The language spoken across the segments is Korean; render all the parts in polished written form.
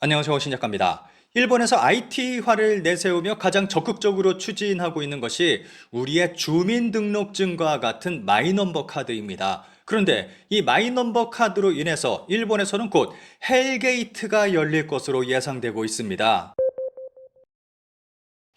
안녕하세요. 신작가입니다. 일본에서 IT화를 내세우며 가장 적극적으로 추진하고 있는 것이 우리의 주민등록증과 같은 마이넘버 카드입니다. 그런데 이 마이넘버 카드로 인해서 일본에서는 곧 헬게이트가 열릴 것으로 예상되고 있습니다.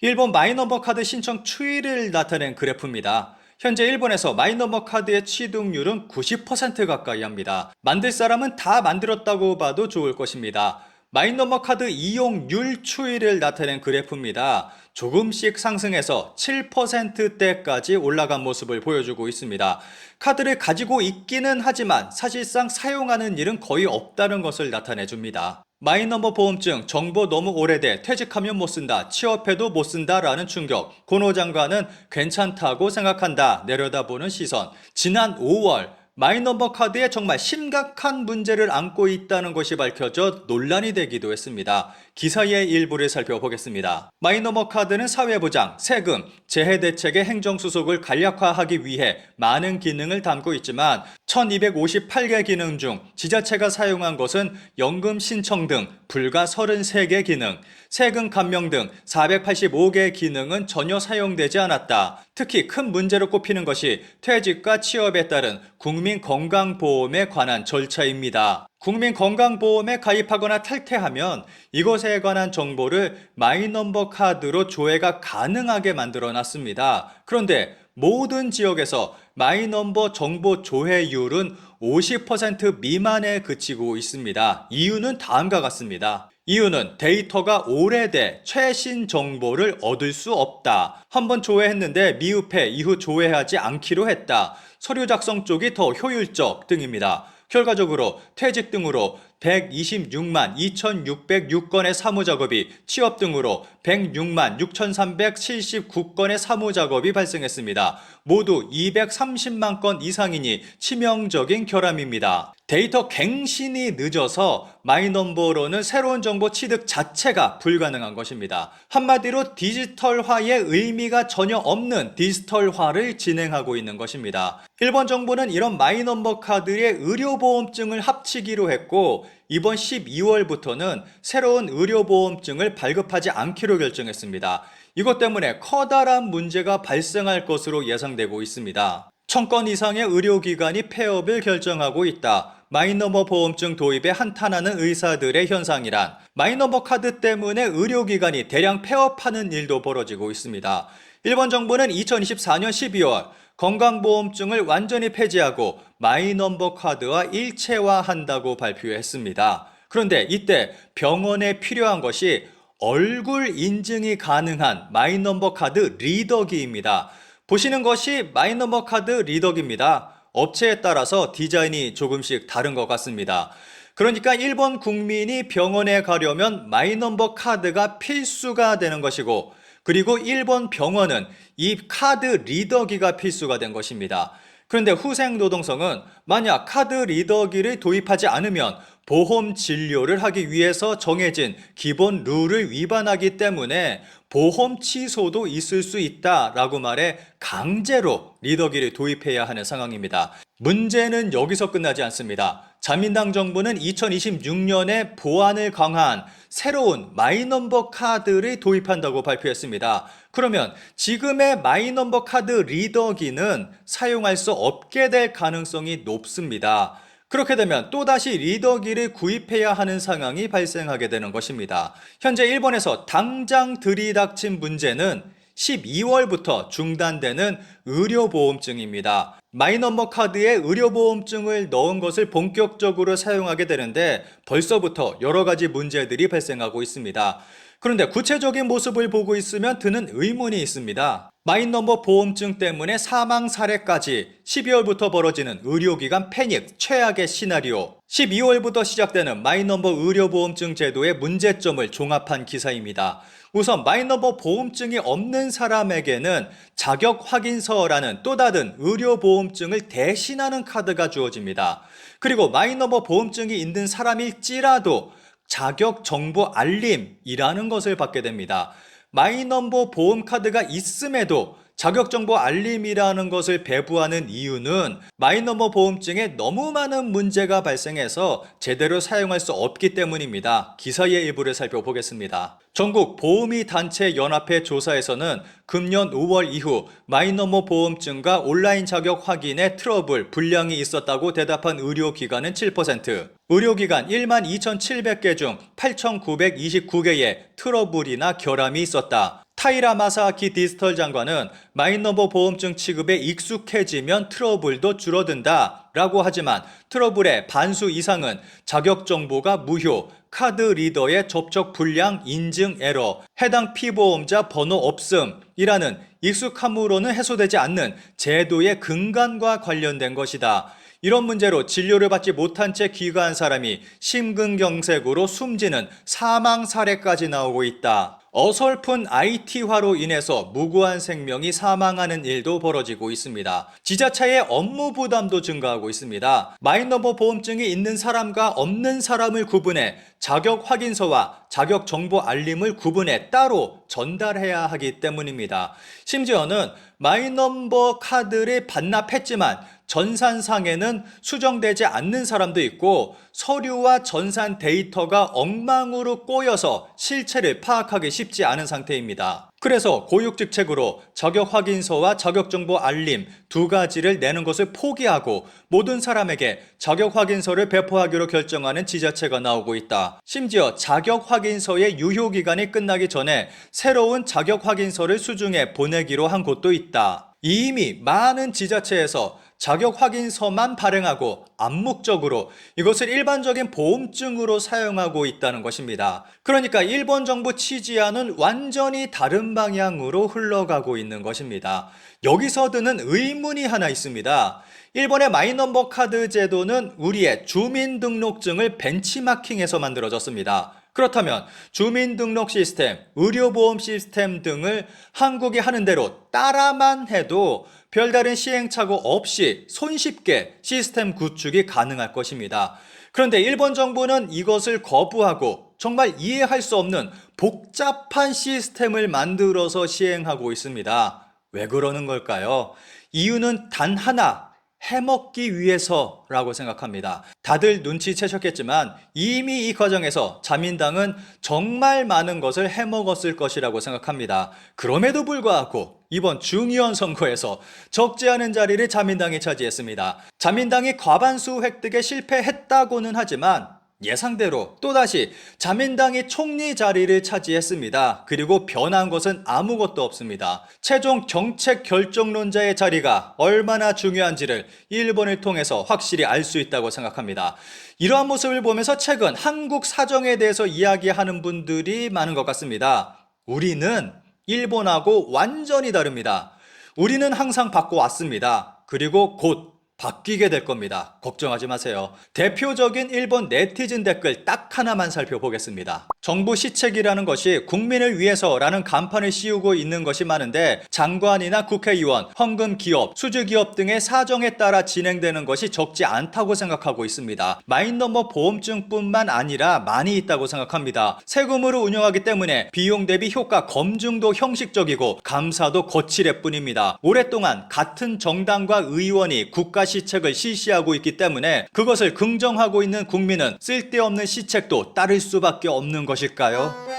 일본 마이넘버 카드 신청 추이를 나타낸 그래프입니다. 현재 일본에서 마이넘버 카드의 취득률은 90% 가까이 합니다. 만들 사람은 다 만들었다고 봐도 좋을 것입니다. 마이넘버 카드 이용률 추이를 나타낸 그래프입니다. 조금씩 상승해서 7%대까지 올라간 모습을 보여주고 있습니다. 카드를 가지고 있기는 하지만 사실상 사용하는 일은 거의 없다는 것을 나타내 줍니다. 마이넘버 보험증 정보 너무 오래돼 퇴직하면 못 쓴다, 취업해도 못 쓴다 라는 충격. 고노 장관은 괜찮다고 생각한다 내려다보는 시선. 지난 5월 마이넘버 카드에 정말 심각한 문제를 안고 있다는 것이 밝혀져 논란이 되기도 했습니다. 기사의 일부를 살펴보겠습니다. 마이넘버 카드는 사회보장, 세금, 재해대책의 행정수속을 간략화하기 위해 많은 기능을 담고 있지만 1258개 기능 중 지자체가 사용한 것은 연금 신청 등 불과 33개 기능, 세금 감면 등 485개 기능은 전혀 사용되지 않았다. 특히 큰 문제로 꼽히는 것이 퇴직과 취업에 따른 국민건강보험에 관한 절차입니다. 국민건강보험에 가입하거나 탈퇴하면 이것에 관한 정보를 마이넘버 카드로 조회가 가능하게 만들어 놨습니다. 그런데 모든 지역에서 마이넘버 정보 조회율은 50% 미만에 그치고 있습니다. 이유는 다음과 같습니다. 이유는 데이터가 오래돼 최신 정보를 얻을 수 없다. 한번 조회했는데 미흡해 이후 조회하지 않기로 했다. 서류 작성 쪽이 더 효율적 등입니다. 결과적으로 퇴직 등으로 126만 2,606건의 사무작업이, 취업 등으로 106만 6,379건의 사무작업이 발생했습니다. 모두 230만 건 이상이니 치명적인 결함입니다. 데이터 갱신이 늦어서 마이넘버로는 새로운 정보 취득 자체가 불가능한 것입니다. 한마디로 디지털화의 의미가 전혀 없는 디지털화를 진행하고 있는 것입니다. 일본 정부는 이런 마이넘버 카드의 의료보험증을 합치기로 했고 이번 12월부터는 새로운 의료보험증을 발급하지 않기로 결정했습니다. 이것 때문에 커다란 문제가 발생할 것으로 예상되고 있습니다. 1000건 이상의 의료기관이 폐업을 결정하고 있다. 마이넘버 보험증 도입에 한탄하는 의사들의 현상이란 마이넘버 카드 때문에 의료기관이 대량 폐업하는 일도 벌어지고 있습니다. 일본 정부는 2024년 12월 건강보험증을 완전히 폐지하고 마이넘버 카드와 일체화한다고 발표했습니다. 그런데 이때 병원에 필요한 것이 얼굴 인증이 가능한 마이넘버 카드 리더기입니다. 보시는 것이 마이넘버 카드 리더기입니다. 업체에 따라서 디자인이 조금씩 다른 것 같습니다. 그러니까 일본 국민이 병원에 가려면 마이넘버 카드가 필수가 되는 것이고, 그리고 일본 병원은 이 카드 리더기가 필수가 된 것입니다. 그런데 후생노동성은 만약 카드 리더기를 도입하지 않으면 보험 진료를 하기 위해서 정해진 기본 룰을 위반하기 때문에 보험 취소도 있을 수 있다라고 말해 강제로 리더기를 도입해야 하는 상황입니다. 문제는 여기서 끝나지 않습니다. 자민당 정부는 2026년에 보안을 강화한 새로운 마이넘버 카드를 도입한다고 발표했습니다. 그러면 지금의 마이넘버 카드 리더기는 사용할 수 없게 될 가능성이 높습니다. 그렇게 되면 또다시 리더기를 구입해야 하는 상황이 발생하게 되는 것입니다. 현재 일본에서 당장 들이닥친 문제는 12월부터 중단되는 의료보험증입니다. 마이넘버 카드에 의료보험증을 넣은 것을 본격적으로 사용하게 되는데 벌써부터 여러 가지 문제들이 발생하고 있습니다. 그런데 구체적인 모습을 보고 있으면 드는 의문이 있습니다. 마이넘버 보험증 때문에 사망 사례까지 12월부터 벌어지는 의료기관 패닉 최악의 시나리오. 12월부터 시작되는 마이넘버 의료보험증 제도의 문제점을 종합한 기사입니다. 우선 마이넘버 보험증이 없는 사람에게는 자격 확인서라는 또 다른 의료보험증을 대신하는 카드가 주어집니다. 그리고 마이넘버 보험증이 있는 사람일지라도 자격 정보 알림이라는 것을 받게 됩니다. 마이넘버 보험 카드가 있음에도 자격정보 알림이라는 것을 배부하는 이유는 마이너머 보험증에 너무 많은 문제가 발생해서 제대로 사용할 수 없기 때문입니다. 기사의 일부를 살펴보겠습니다. 전국 보험의 단체 연합회 조사에서는 금년 5월 이후 마이너머 보험증과 온라인 자격 확인에 트러블, 불량이 있었다고 대답한 의료기관은 7%, 의료기관 12,700개 중 8,929개의 트러블이나 결함이 있었다. 타이라 마사아키 디지털 장관은 마이너머 보험증 취급에 익숙해지면 트러블도 줄어든다 라고 하지만 트러블의 반수 이상은 자격 정보가 무효, 카드 리더의 접촉 불량 인증 에러, 해당 피보험자 번호 없음이라는 익숙함으로는 해소되지 않는 제도의 근간과 관련된 것이다. 이런 문제로 진료를 받지 못한 채 귀가한 사람이 심근경색으로 숨지는 사망 사례까지 나오고 있다. 어설픈 IT화로 인해서 무고한 생명이 사망하는 일도 벌어지고 있습니다. 지자체의 업무 부담도 증가하고 있습니다. 마이너머 보험증이 있는 사람과 없는 사람을 구분해 자격 확인서와 자격 정보 알림을 구분해 따로 전달해야 하기 때문입니다. 심지어는 마이너버 카드를 반납했지만 전산상에는 수정되지 않는 사람도 있고 서류와 전산 데이터가 엉망으로 꼬여서 실체를 파악하기 쉽지 않은 상태입니다. 그래서 고육직책으로 자격 확인서와 자격 정보 알림 두 가지를 내는 것을 포기하고 모든 사람에게 자격 확인서를 배포하기로 결정하는 지자체가 나오고 있다. 심지어 자격 확인서의 유효 기간이 끝나기 전에 새로운 자격 확인서를 수중해 보내기로 한 곳도 있다. 이미 많은 지자체에서 자격 확인서만 발행하고 암묵적으로 이것을 일반적인 보험증으로 사용하고 있다는 것입니다. 그러니까 일본 정부 취지와는 완전히 다른 방향으로 흘러가고 있는 것입니다. 여기서 드는 의문이 하나 있습니다. 일본의 마이너버 카드 제도는 우리의 주민등록증을 벤치마킹해서 만들어졌습니다. 그렇다면 주민등록 시스템, 의료보험 시스템 등을 한국이 하는 대로 따라만 해도 별다른 시행착오 없이 손쉽게 시스템 구축이 가능할 것입니다. 그런데 일본 정부는 이것을 거부하고 정말 이해할 수 없는 복잡한 시스템을 만들어서 시행하고 있습니다. 왜 그러는 걸까요? 이유는 단 하나, 해먹기 위해서라고 생각합니다. 다들 눈치채셨겠지만 이미 이 과정에서 자민당은 정말 많은 것을 해먹었을 것이라고 생각합니다. 그럼에도 불구하고 이번 중의원 선거에서 적지 않은 자리를 자민당이 차지했습니다. 자민당이 과반수 획득에 실패했다고는 하지만 예상대로 또다시 자민당이 총리 자리를 차지했습니다. 그리고 변한 것은 아무것도 없습니다. 최종 정책 결정론자의 자리가 얼마나 중요한지를 일본을 통해서 확실히 알 수 있다고 생각합니다. 이러한 모습을 보면서 최근 한국 사정에 대해서 이야기하는 분들이 많은 것 같습니다. 우리는 일본하고 완전히 다릅니다. 우리는 항상 바꿔왔습니다. 그리고 곧 바뀌게 될 겁니다. 걱정하지 마세요. 대표적인 일본 네티즌 댓글 딱 하나만 살펴보겠습니다. 정부 시책이라는 것이 국민을 위해서라는 간판을 씌우고 있는 것이 많은데 장관이나 국회의원, 헌금 기업, 수주 기업 등의 사정에 따라 진행되는 것이 적지 않다고 생각하고 있습니다. 마이너머 보험증뿐만 아니라 많이 있다고 생각합니다. 세금으로 운영하기 때문에 비용 대비 효과 검증도 형식적이고 감사도 거칠애 뿐입니다. 오랫동안 같은 정당과 의원이 국가 시책을 실시하고 있기 때문에 그것을 긍정하고 있는 국민은 쓸데없는 시책도 따를 수밖에 없는 것일까요?